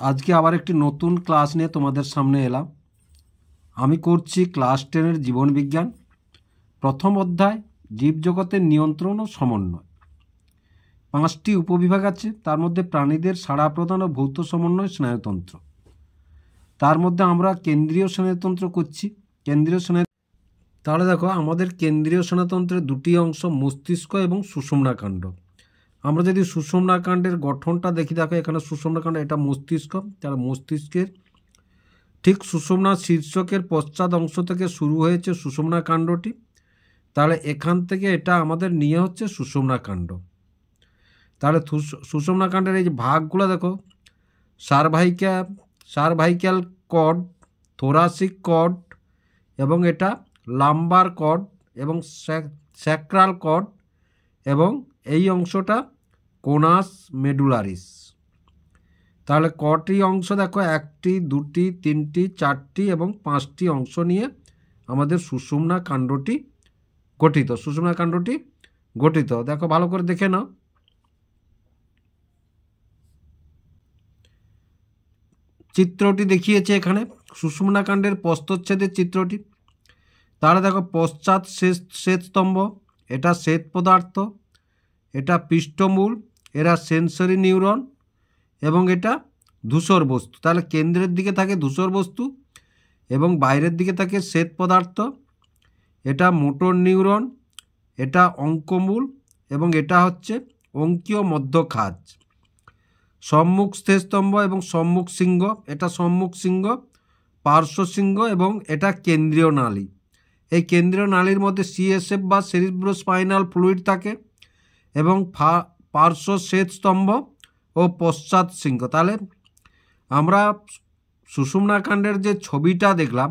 আজকে আবার একটি নতুন ক্লাস নিয়ে তোমাদের সামনে এলাম। আমি করছি ক্লাস 10-এর জীবনবিজ্ঞান, প্রথম অধ্যায় জীবজগতের নিয়ন্ত্রণ ও সমন্বয়। 5টি উপবিভাগ আছে, তার মধ্যে প্রাণীদের সাড়া প্রদান ও ভৌত সমন্বয় স্নায়ুতন্ত্র। তার মধ্যে আমরা কেন্দ্রীয় স্নায়ুতন্ত্র করছি। তাহলে দেখো, আমাদের কেন্দ্রীয় স্নায়ুতন্ত্রের দুটি অংশ, মস্তিষ্ক এবং সুষুম্না কাণ্ড। আমরা যদি সুষুম্না কাণ্ডের গঠনটা দেখি, দেখো এখানে সুষুম্না কাণ্ড, এটা মস্তিষ্ক। তাহলে মস্তিষ্কের ঠিক সুষুম্না শীর্ষকের পশ্চাৎ অংশ থেকে শুরু হয়েছে সুষুম্না কাণ্ডটি। তাহলে এখান থেকে এটা আমাদের নিয়ে হচ্ছে সুষুম্না কাণ্ড। তাহলে সুষুম্না কাণ্ডের এই যে ভাগগুলো দেখো, সারভাইক্যাল কর্ড, থোরাসিক কর্ড, এবং এটা লাম্বার কর্ড এবং স্যাক্রাল কর্ড, এবং এই অংশটা কোনাস মেডুলারিস। তাহলে কটি অংশ দেখো, 1টি, 2টি, 3টি, 4টি এবং 5টি অংশ নিয়ে আমাদের সুষুম্না কাণ্ডটি গঠিত। দেখো ভালো করে দেখে নাও। চিত্রটি দেখিয়েছে এখানে সুষুম্না কাণ্ডের প্রস্থচ্ছেদের চিত্রটি। তাহলে দেখো, পশ্চাৎ শ্বেতস্তম্ভ, এটা শ্বেত পদার্থ, এটা পৃষ্ঠমূল, এরা সেন্সরি নিউরন, এবং এটা ধূসর বস্তু। তাহলে কেন্দ্রের দিকে থাকে ধূসর বস্তু এবং বাইরের দিকে থাকে শ্বেত পদার্থ। এটা মোটর নিউরন, এটা অঙ্কমূল, এবং এটা হচ্ছে অঙ্কীয় মধ্যখাজ। সম্মুখ স্থিরস্তম্ভ এবং সম্মুখ শৃঙ্গ, এটা সম্মুখ শৃঙ্গ, পার্শ্ব শৃঙ্গ, এবং এটা কেন্দ্রীয় নালী। এই কেন্দ্রীয় নালীর মধ্যে সিএসএফ বা সেরিব্রোস্পাইনাল ফ্লুইড থাকে, এবং পার্শ্ব শ্বেতস্তম্ভ ও পশ্চাৎ শৃঙ্গ। তাহলে আমরা সুষুম্না কাণ্ডের যে ছবিটা দেখলাম,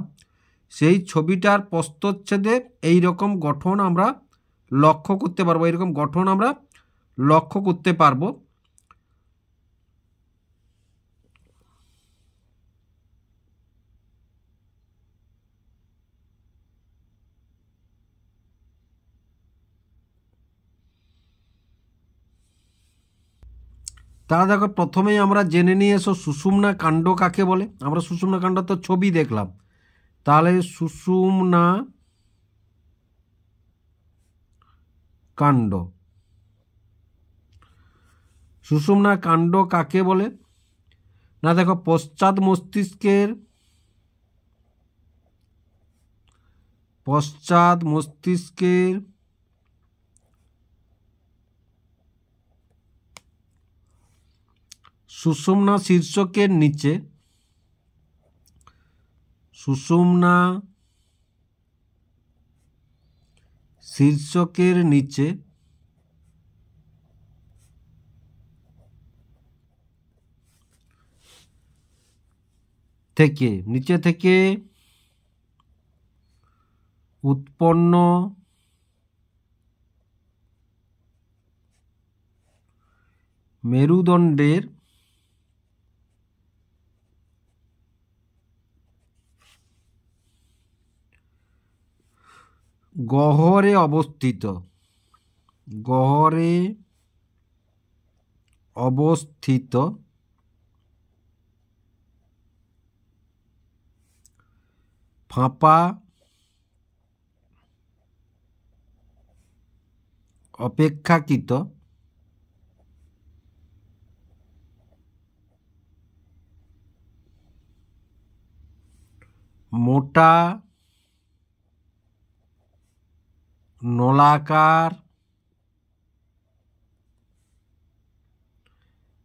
সেই ছবিটার প্রস্থচ্ছেদে এই রকম গঠন আমরা লক্ষ্য করতে পারবো। তাহলে দেখো, প্রথমেই আমরা জেনে নিয়ে এসো সুষুম্না কাণ্ড কাকে বলে। আমরা সুষুম্না কাণ্ড তো ছবি দেখলাম, তাহলে সুষুম্না কাণ্ড কাকে বলে না, দেখো পশ্চাৎ মস্তিষ্কের সুষুম্না শীর্ষকের নিচে থেকে উৎপন্ন মেরুদণ্ডের গহ্বরে অবস্থিত ফাঁপা অপেক্ষাকৃত মোটা নলাকার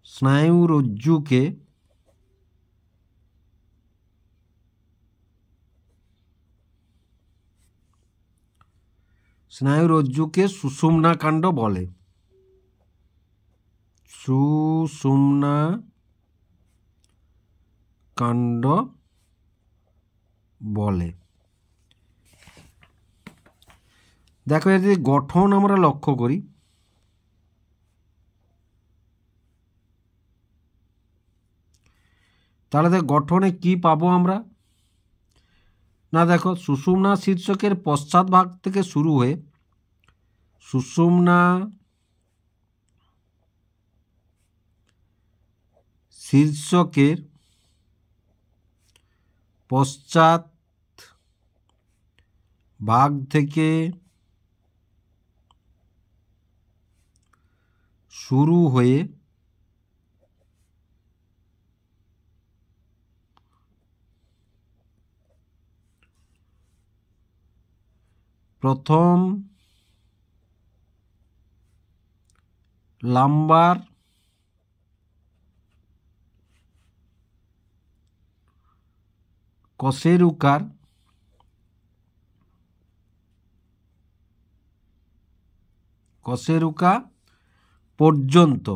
স্নায়ুরজ্জুকে সুষুম্না কাণ্ড বলে। দেখো, এর যদি গঠন আমরা লক্ষ্য করি, তাহলে দেখো গঠনে কি পাবো আমরা না, দেখো সুষুম্না শীর্ষকের পশ্চাৎ ভাগ থেকে শুরু হয়ে সুষুম্না শীর্ষকের পশ্চাৎ ভাগ থেকে শুরু হয়ে প্রথম লাম্বার কশেরুকা পর্যন্ত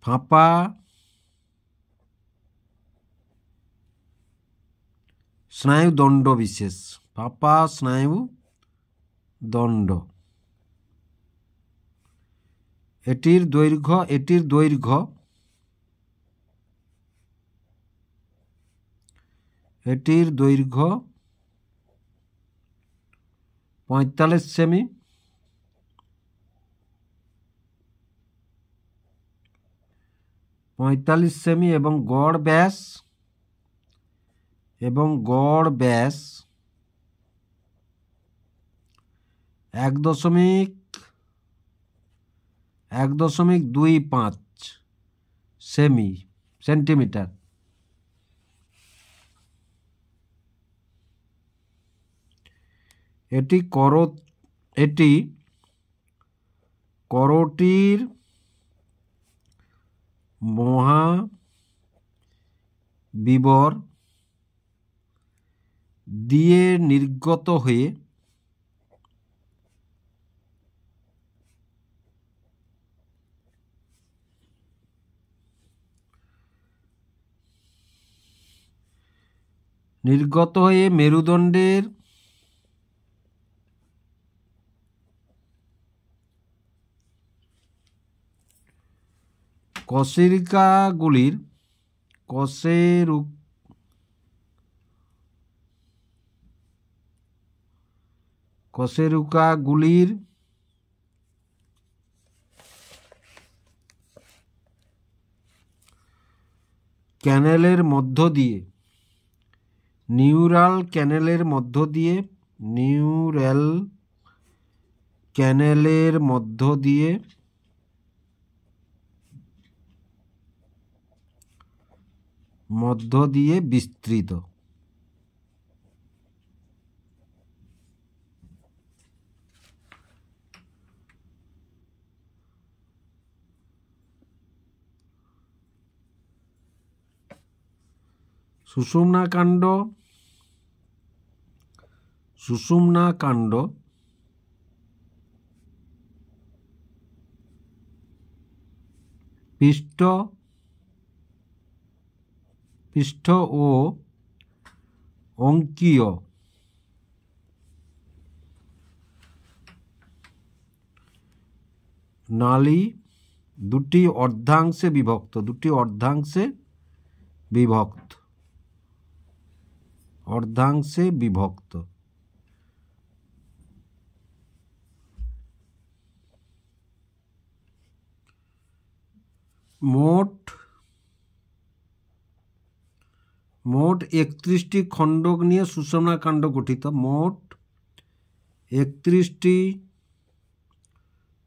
ফাঁপা স্নায়ুদণ্ড বিশেষ, ফাঁপা স্নায়ুদণ্ড। এটির দৈর্ঘ্য 45 সেমি, এবং গড় ব্যাস 1.25 সেন্টিমিটার। এটি করটির মহাবিবর দিয়ে নির্গত হয়ে মেরুদণ্ডের কশেরুকাগুলির ক্যানেলের মধ্য দিয়ে নিউরাল ক্যানেলের মধ্য দিয়ে বিস্তৃত। সুষুম্না কাণ্ড পৃষ্ঠ ও অঙ্কীয় নালী দুটি অর্ধাংশে বিভক্ত। মোট 31টি খণ্ডক নিয়ে সুষুম্না কাণ্ড গঠিত। মোট 31টি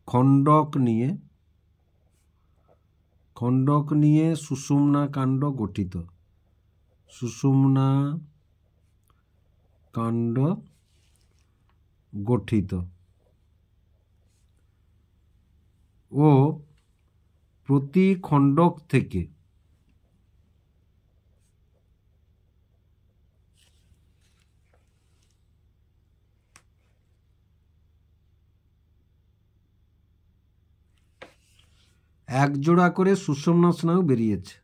খণ্ডক নিয়ে সুষুম্না কাণ্ড গঠিত। ও প্রতি খণ্ডক থেকে এক জোড়া করে সুষুম্না স্নায়ু বেরিয়েছে।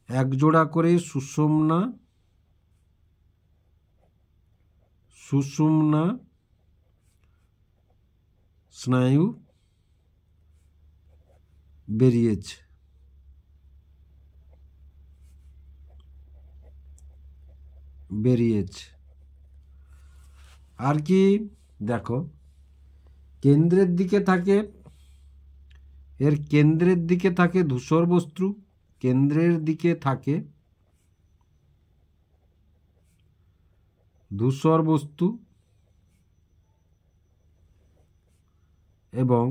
এক জোড়া করে সুষুম্না স্নায়ু বেরিয়েছে। আর কি দেখো, কেন্দ্রের দিকে থাকে, এর কেন্দ্রের দিকে থাকে ধূসর বস্তু, কেন্দ্রের দিকে থাকে ধূসর বস্তু এবং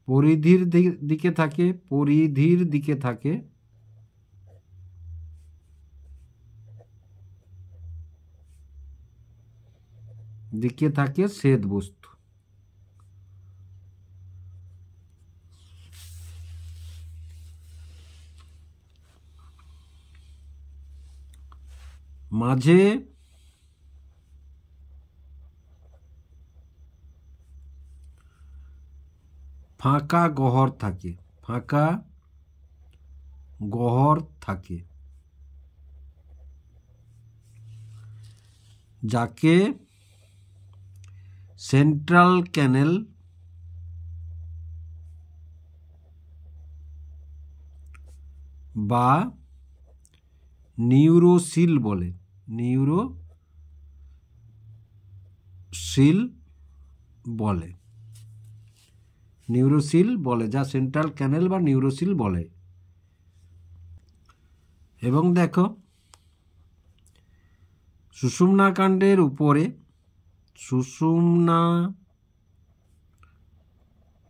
পরিধির দিকে থাকে শ্বেত বস্তু। মাঝে ফাঁকা গহ্বর থাকে, যাকে সেন্ট্রাল ক্যানেল বা নিউরোসিল বলে, যা সেন্ট্রাল ক্যানেল বা নিউরোসিল বলে। এবং দেখো, সুষুম্না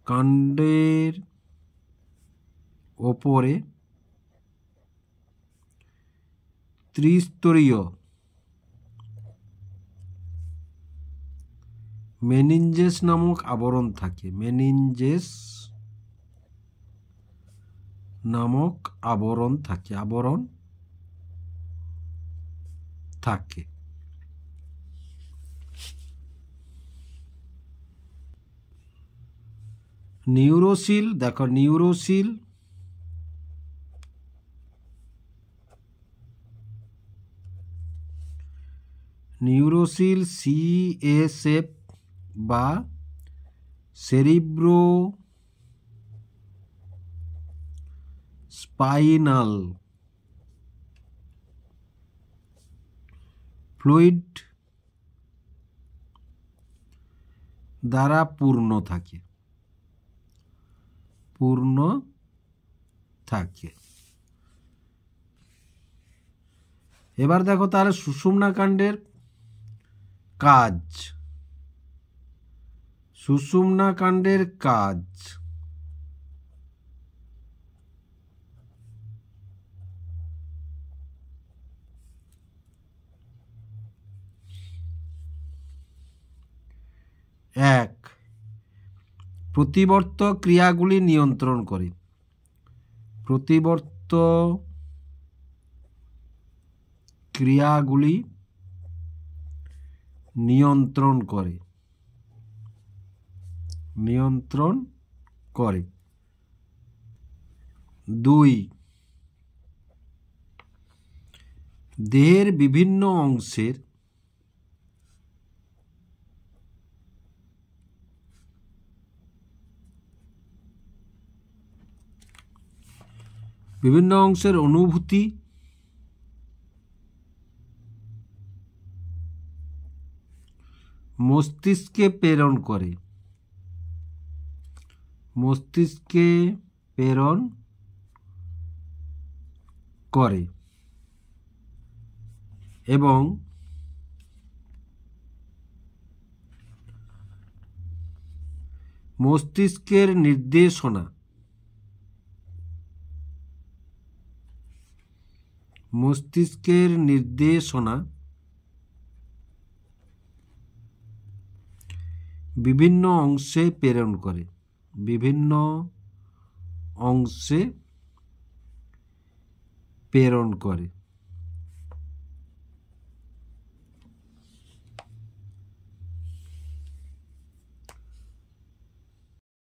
কাণ্ডের ওপরে ত্রিস্তরীয় মেনিনজেস নামক আবরণ থাকে। নিউরোসিল দেখো, নিউরোসিল CSF বা সেরিব্রো স্পাইনাল ফ্লুইড দ্বারা পূর্ণ থাকে। এবার দেখো তাহলে সুষুম্না কাণ্ডের কাজ। এক, প্রতিবর্ত ক্রিয়াগুলি নিয়ন্ত্রণ করে। 2, দেহের বিভিন্ন অংশের অনুভূতি মস্তিষ্কে প্রেরণ করে এবং মস্তিষ্কের নির্দেশনা বিভিন্ন অংশে প্রেরণ করে।